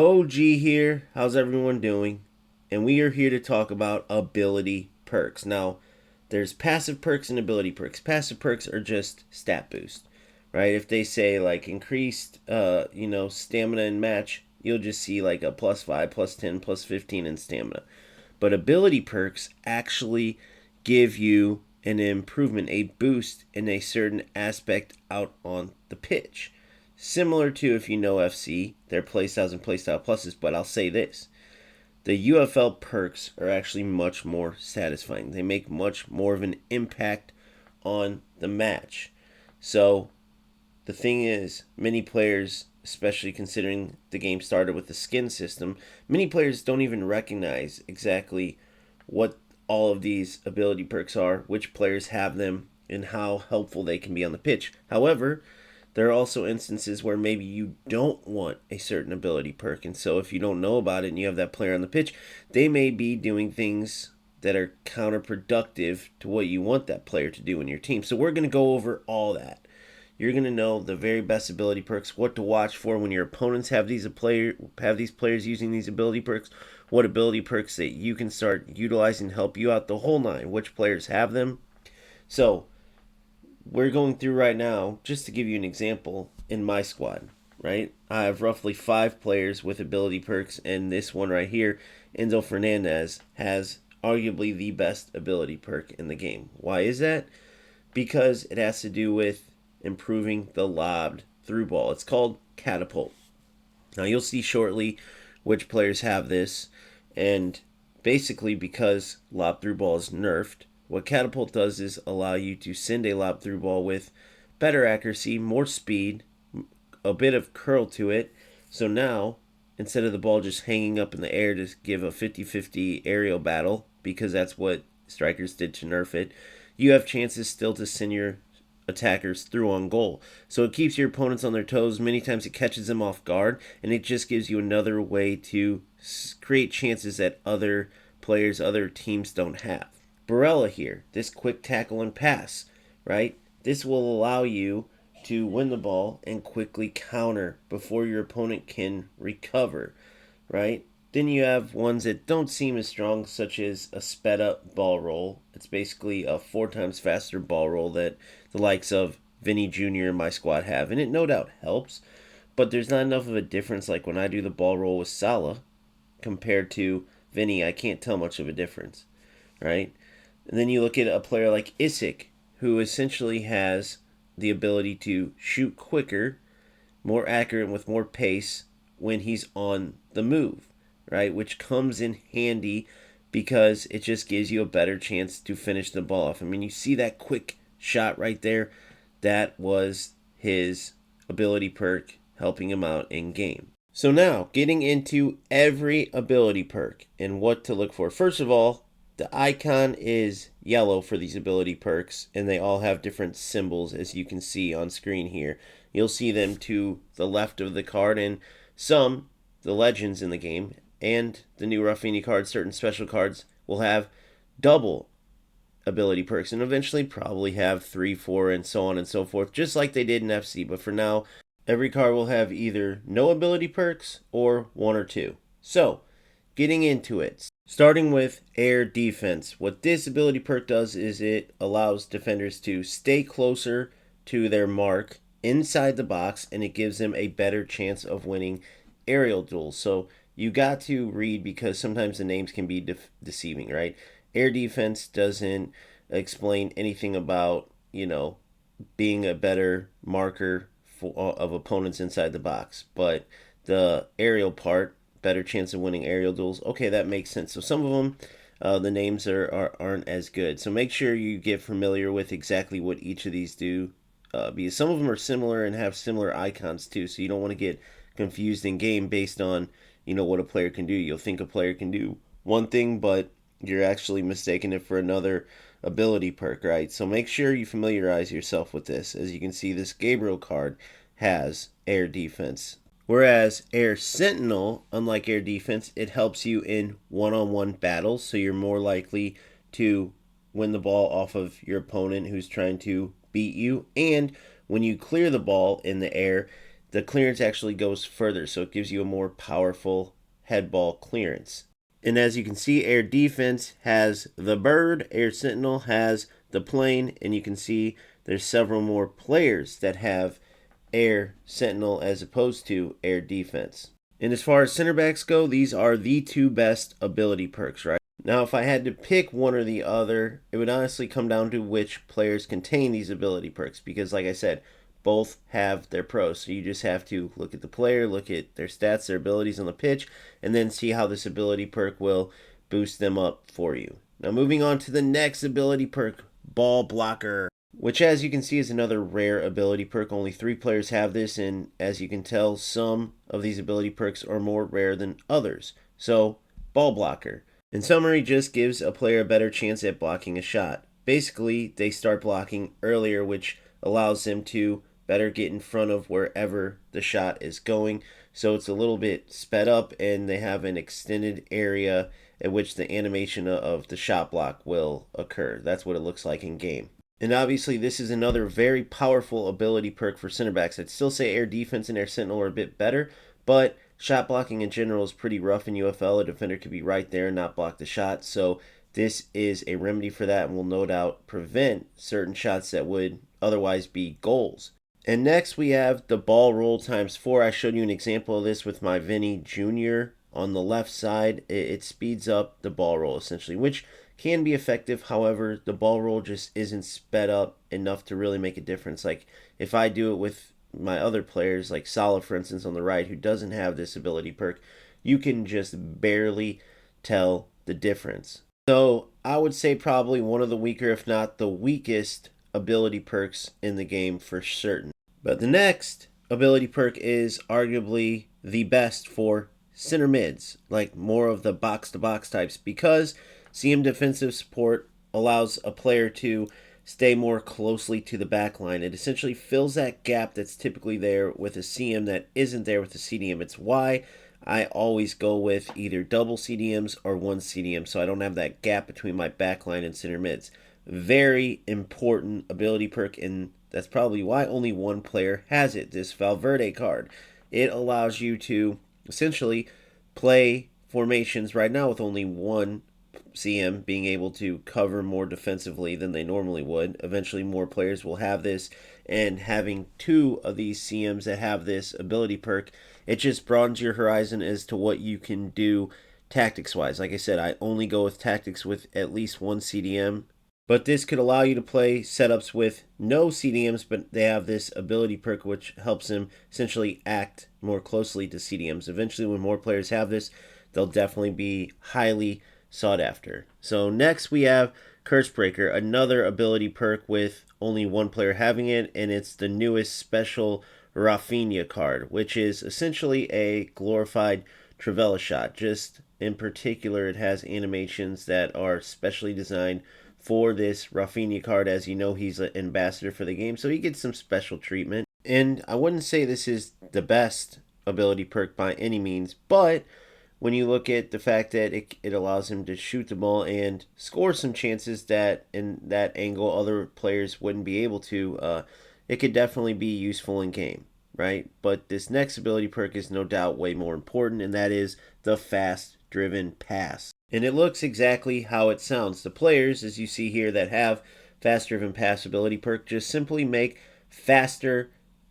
OG here. How's everyone doing? And we are here to talk about ability perks. Now, there's passive perks and ability perks. Passive perks are just stat boost, right? If they say like increased, stamina in match, you'll just see like a +5, +10, +15 in stamina. But ability perks actually give you an improvement, a boost in a certain aspect out on the pitch. Similar to, if you know FC, their playstyles and playstyle pluses, but I'll say this. The UFL perks are actually much more satisfying. They make much more of an impact on the match. So the thing is, many players, especially considering the game started with the skin system, many players don't even recognize exactly what all of these ability perks are, which players have them, and how helpful they can be on the pitch. However, there are also instances where maybe you don't want a certain ability perk, and so if you don't know about it and you have that player on the pitch, they may be doing things that are counterproductive to what you want that player to do in your team. So we're going to go over all that. You're going to know the very best ability perks, what to watch for when your opponents have these players using these ability perks, what ability perks that you can start utilizing to help you out, the whole nine, which players have them. So we're going through right now, just to give you an example, in my squad, right? I have roughly 5 players with ability perks, and this one right here, Enzo Fernandez, has arguably the best ability perk in the game. Why is that? Because it has to do with improving the lobbed through ball. It's called catapult. Now you'll see shortly which players have this, and basically because lob through ball is nerfed, what catapult does is allow you to send a lob through ball with better accuracy, more speed, a bit of curl to it. So now, instead of the ball just hanging up in the air to give a 50-50 aerial battle, because that's what strikers did to nerf it, you have chances still to send your attackers through on goal. So it keeps your opponents on their toes. Many times it catches them off guard, and it just gives you another way to create chances that other players, other teams don't have. Barella here, this quick tackle and pass, right? This will allow you to win the ball and quickly counter before your opponent can recover, right? Then you have ones that don't seem as strong, such as a sped-up ball roll. It's basically a 4 times faster ball roll that the likes of Vinny Jr. and my squad have, and it no doubt helps, but there's not enough of a difference. Like when I do the ball roll with Salah compared to Vinny, I can't tell much of a difference, right? And then you look at a player like Isak, who essentially has the ability to shoot quicker, more accurate, with more pace when he's on the move, right? Which comes in handy because it just gives you a better chance to finish the ball off. I mean, you see that quick shot right there? That was his ability perk helping him out in game. So now, getting into every ability perk and what to look for. First of all, the icon is yellow for these ability perks, and they all have different symbols, as you can see on screen here. You'll see them to the left of the card, and some, the legends in the game, and the new Rafinha cards, certain special cards, will have double ability perks, and eventually probably have 3, 4, and so on and so forth, just like they did in FC. But for now, every card will have either no ability perks or 1 or 2. So, getting into it. Starting with air defense. What this ability perk does is it allows defenders to stay closer to their mark inside the box, and it gives them a better chance of winning aerial duels. So you got to read, because sometimes the names can be deceiving, right? Air defense doesn't explain anything about, being a better marker of opponents inside the box. But the aerial part, better chance of winning aerial duels. Okay, that makes sense. So some of them, the names aren't as good. So make sure you get familiar with exactly what each of these do, because some of them are similar and have similar icons too. So you don't want to get confused in game based on what a player can do. You'll think a player can do one thing, but you're actually mistaking it for another ability perk, right? So make sure you familiarize yourself with this. As you can see, this Gabriel card has air defense. Whereas Air Sentinel, unlike Air Defense, it helps you in one-on-one battles, so you're more likely to win the ball off of your opponent who's trying to beat you. And when you clear the ball in the air, the clearance actually goes further, so it gives you a more powerful head ball clearance. And as you can see, air defense has the bird, air sentinel has the plane, and you can see there's several more players that have air sentinel as opposed to air defense. And as far as center backs go, these are the two best ability perks, right? Now, if I had to pick one or the other, it would honestly come down to which players contain these ability perks because, like I said, both have their pros. So you just have to look at the player, look at their stats, their abilities on the pitch, and then see how this ability perk will boost them up for you. Now, moving on to the next ability perk, Ball Blocker, which, as you can see, is another rare ability perk. Only 3 players have this, and as you can tell, some of these ability perks are more rare than others. So, Ball Blocker, in summary, just gives a player a better chance at blocking a shot. Basically, they start blocking earlier, which allows them to better get in front of wherever the shot is going. So it's a little bit sped up, and they have an extended area at which the animation of the shot block will occur. That's what it looks like in game. And obviously, this is another very powerful ability perk for center backs. I'd still say air defense and air sentinel are a bit better, but shot blocking in general is pretty rough in UFL. A defender could be right there and not block the shot. So this is a remedy for that and will no doubt prevent certain shots that would otherwise be goals. And next we have the ball roll times 4. I showed you an example of this with my Vinny Jr. on the left side. It speeds up the ball roll essentially, which can be effective. However, the ball roll just isn't sped up enough to really make a difference. Like if I do it with my other players, like Salah, for instance, on the right, who doesn't have this ability perk, you can just barely tell the difference. So I would say probably one of the weaker, if not the weakest, ability perks in the game for certain. But the next ability perk is arguably the best for center mids, like more of the box-to-box types, because CM defensive support allows a player to stay more closely to the back line. It essentially fills that gap that's typically there with a CM that isn't there with a CDM. It's why I always go with either double CDMs or one CDM, so I don't have that gap between my back line and center mids. Very important ability perk, and that's probably why only one player has it, this Valverde card. It allows you to essentially play formations right now with only one CM being able to cover more defensively than they normally would. Eventually more players will have this, and having 2 of these CMs that have this ability perk, it just broadens your horizon as to what you can do tactics wise. Like I said, I only go with tactics with at least one CDM, but this could allow you to play setups with no CDMs, but they have this ability perk which helps them essentially act more closely to CDMs. Eventually when more players have this, they'll definitely be highly sought after. So next we have Curse Breaker, another ability perk with only one player having it, and it's the newest special Rafinha card, which is essentially a glorified Trivela shot. Just in particular, it has animations that are specially designed for this Rafinha card. As you know, he's an ambassador for the game, so he gets some special treatment. And I wouldn't say this is the best ability perk by any means, but when you look at the fact that it allows him to shoot the ball and score some chances that in that angle other players wouldn't be able to, it could definitely be useful in game, right? But this next ability perk is no doubt way more important, and that is the fast driven pass. And it looks exactly how it sounds. The players, as you see here, that have fast driven pass ability perk just simply make faster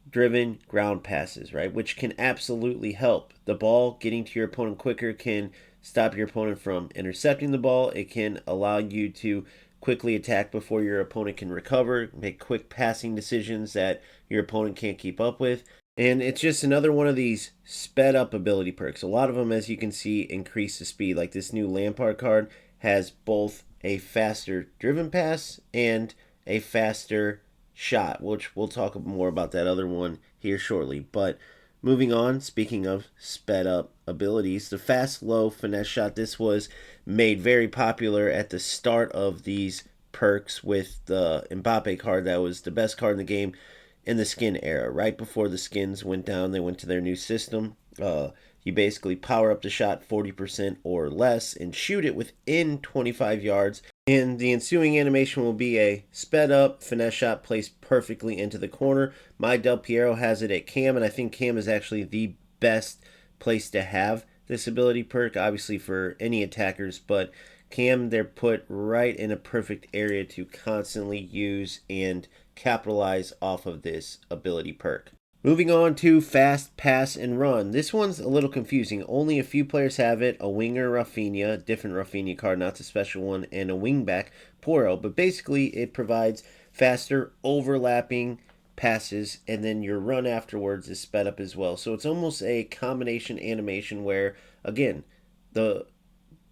driven ground passes, right? Which can absolutely help. The ball getting to your opponent quicker can stop your opponent from intercepting the ball. It can allow you to quickly attack before your opponent can recover, make quick passing decisions that your opponent can't keep up with. And it's just another one of these sped up ability perks. A lot of them, as you can see, increase the speed. Like this new Lampard card has both a faster driven pass and a faster shot, which we'll talk more about that other one here shortly. But moving on, speaking of sped up abilities, the fast low finesse shot, this was made very popular at the start of these perks with the Mbappe card. That was the best card in the game in the skin era. Right before the skins went down, they went to their new system. You basically power up the shot 40% or less and shoot it within 25 yards. And the ensuing animation will be a sped up finesse shot placed perfectly into the corner. My Del Piero has it at Cam, and I think Cam is actually the best place to have this ability perk, obviously for any attackers, but Cam, they're put right in a perfect area to constantly use and capitalize off of this ability perk. Moving on to fast pass and run. This one's a little confusing. Only a few players have it. A winger, Rafinha, different Rafinha card, not the special one, and a wingback, Poro. But basically, it provides faster overlapping passes, and then your run afterwards is sped up as well. So it's almost a combination animation where, again, the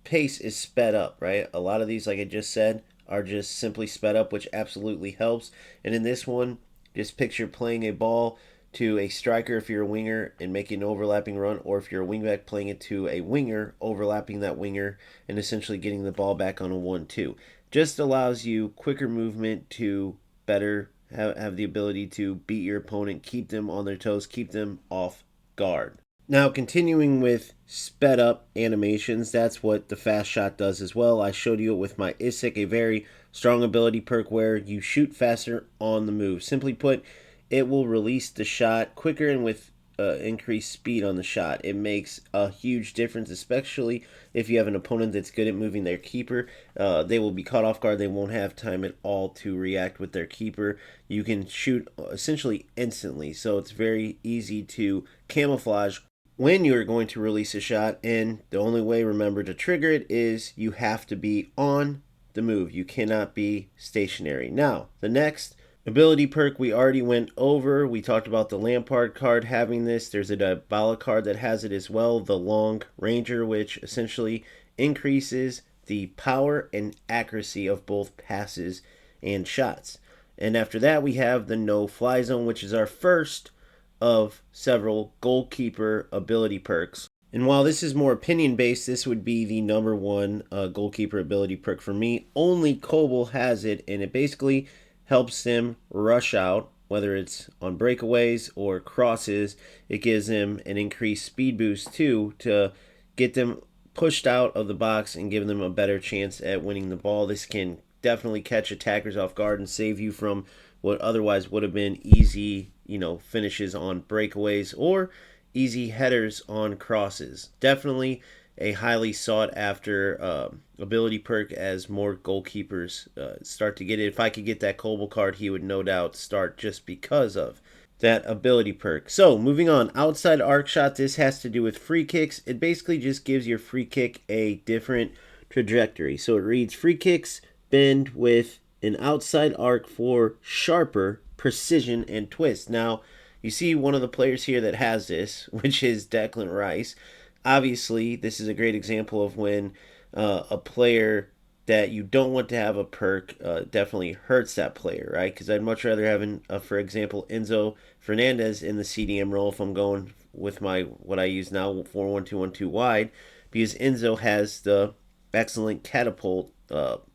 pace is sped up, right? A lot of these, like I just said, are just simply sped up, which absolutely helps. And in this one, just picture playing a ball to a striker if you're a winger and making an overlapping run, or if you're a wingback playing it to a winger, overlapping that winger and essentially getting the ball back on a 1-2. Just allows you quicker movement to better have the ability to beat your opponent, keep them on their toes, keep them off guard. Now, continuing with sped up animations, that's what the fast shot does as well. I showed you it with my Isaac, a very strong ability perk where you shoot faster on the move. Simply put, it will release the shot quicker and with increased speed on the shot. It makes a huge difference, especially if you have an opponent that's good at moving their keeper. They will be caught off guard. They won't have time at all to react with their keeper. You can shoot essentially instantly, so it's very easy to camouflage when you're going to release a shot, and the only way, remember, to trigger it is you have to be on the move. You cannot be stationary. Now, the next ability perk we already went over. We talked about the Lampard card having this. There's a Dybala card that has it as well, the Long Ranger, which essentially increases the power and accuracy of both passes and shots. And after that, we have the No Fly Zone, which is our first of several goalkeeper ability perks. And while this is more opinion based, this would be the number one goalkeeper ability perk for me. Only Kobel has it, and it basically helps them rush out, whether it's on breakaways or crosses. It gives them an increased speed boost too to get them pushed out of the box and give them a better chance at winning the ball. This can definitely catch attackers off guard and save you from what otherwise would have been easy, finishes on breakaways or easy headers on crosses. Definitely a highly sought after ability perk as more goalkeepers start to get it. If I could get that Kobel card, he would no doubt start just because of that ability perk. So moving on, outside arc shot. This has to do with free kicks. It basically just gives your free kick a different trajectory. So it reads, free kicks bend with an outside arc for sharper precision and twist. Now, you see one of the players here that has this, which is Declan Rice. Obviously, this is a great example of when a player that you don't want to have a perk definitely hurts that player, right? Because I'd much rather have, for example, Enzo Fernandez in the CDM role if I'm going with what I use now, 4-1-2-1-2 wide, because Enzo has the excellent catapult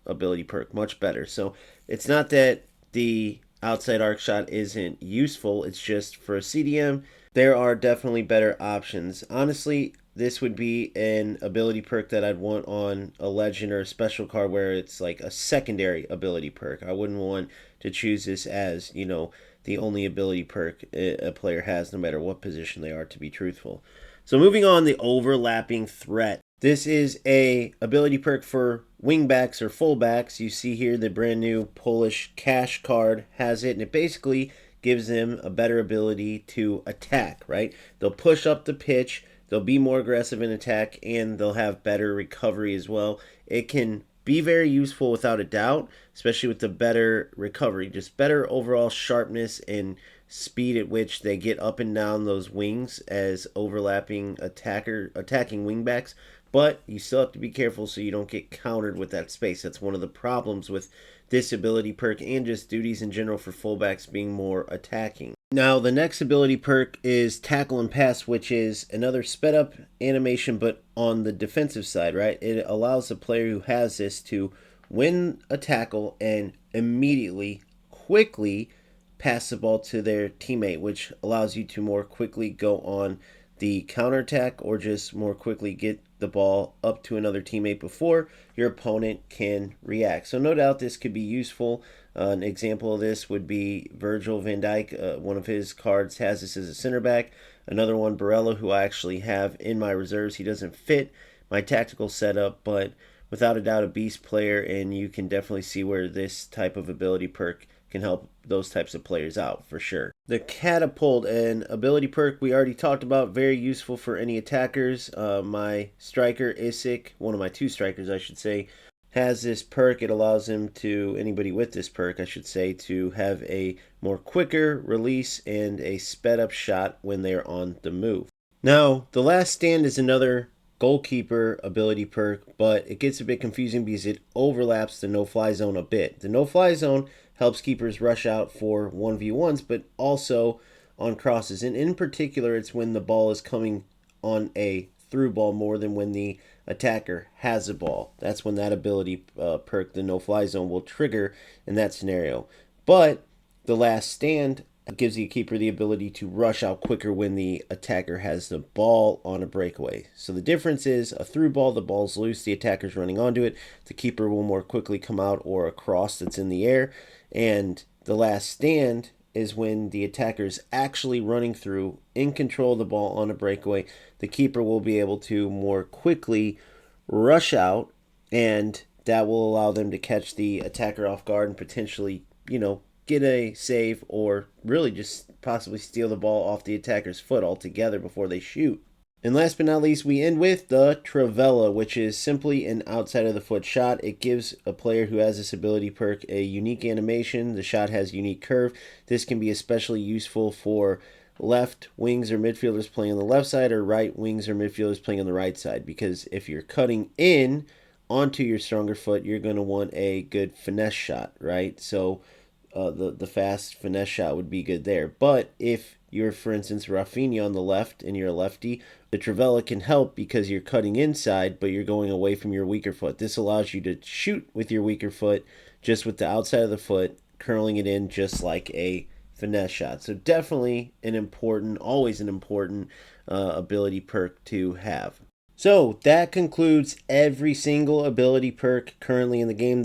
ability perk, much better. So it's not that the outside arc shot isn't useful, it's just for a CDM, there are definitely better options. Honestly, this would be an ability perk that I'd want on a legend or a special card where it's like a secondary ability perk. I wouldn't want to choose this as, the only ability perk a player has no matter what position they are, to be truthful. So moving on, the overlapping threat. This is a ability perk for wingbacks or fullbacks. You see here the brand new Polish Cash card has it, and it basically gives them a better ability to attack, right? They'll push up the pitch, they'll be more aggressive in attack, and they'll have better recovery as well. It can be very useful without a doubt, especially with the better recovery, just better overall sharpness and speed at which they get up and down those wings as overlapping attacking wingbacks. But you still have to be careful so you don't get countered with that space. That's one of the problems with this ability perk and just duties in general for fullbacks being more attacking. Now, the next ability perk is Tackle and Pass, which is another sped up animation, but on the defensive side, right? It allows the player who has this to win a tackle and immediately, quickly pass the ball to their teammate, which allows you to more quickly go on the counterattack or just more quickly get the ball up to another teammate before your opponent can react. So no doubt this could be useful. An example of this would be Virgil van Dijk. One of his cards has this as a center back. Another one, Barella, who I actually have in my reserves. He doesn't fit my tactical setup, but without a doubt a beast player, and you can definitely see where this type of ability perk can help those types of players out for sure. The Catapult, an ability perk we already talked about, very useful for any attackers. My striker, Isik, one of my two strikers I should say, has this perk. It allows him to, anybody with this perk I should say, to have a more quicker release and a sped up shot when they're on the move. Now, the Last Stand is another Goalkeeper ability perk, but it gets a bit confusing because it overlaps the no-fly zone a bit. The no-fly zone helps keepers rush out for 1v1s, but also on crosses. And in particular, it's when the ball is coming on a through ball more than when the attacker has a ball. That's when that ability perk, the no-fly zone, will trigger in that scenario. But the Last Stand gives the keeper the ability to rush out quicker when the attacker has the ball on a breakaway. So the difference is a through ball, the ball's loose, the attacker's running onto it, the keeper will more quickly come out, or a cross that's in the air. And the Last Stand is when the attacker's actually running through, in control of the ball on a breakaway. The keeper will be able to more quickly rush out, and that will allow them to catch the attacker off guard and potentially, get a save, or really just possibly steal the ball off the attacker's foot altogether before they shoot. And last but not least, we end with the Trivela, which is simply an outside of the foot shot. It gives a player who has this ability perk a unique animation. The shot has unique curve. This can be especially useful for left wings or midfielders playing on the left side, or right wings or midfielders playing on the right side, because if you're cutting in onto your stronger foot, you're going to want a good finesse shot, right? So the fast finesse shot would be good there. But if you're, for instance, Rafinha on the left and you're a lefty, the Trivela can help because you're cutting inside, but you're going away from your weaker foot. This allows you to shoot with your weaker foot, just with the outside of the foot, curling it in just like a finesse shot. So definitely always an important ability perk to have. So that concludes every single ability perk currently in the game.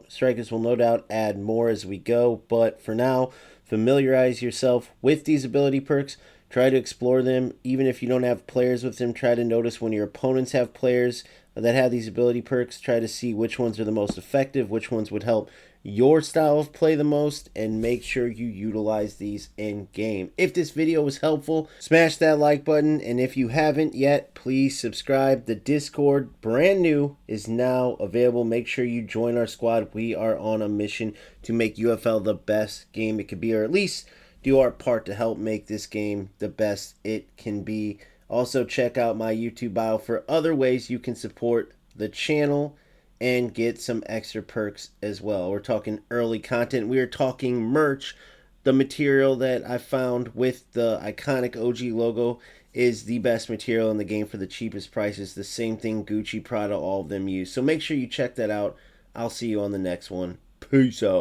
Strikers will no doubt add more as we go, but for now, familiarize yourself with these ability perks. Try to explore them. Even if you don't have players with them, try to notice when your opponents have players that have these ability perks. Try to see which ones are the most effective, which ones would help your style of play the most, and make sure you utilize these in game. If this video was helpful, smash that like button, and if you haven't yet, please subscribe. The Discord, brand new, is now available. Make sure you join our squad. We are on a mission to make UFL the best game it could be, or at least do our part to help make this game the best it can be. Also, check out my YouTube bio for other ways you can support the channel and get some extra perks as well. We're talking early content. We are talking merch. The material that I found with the iconic OG logo is the best material in the game for the cheapest prices. The same thing Gucci, Prada, all of them use. So make sure you check that out. I'll see you on the next one. Peace out.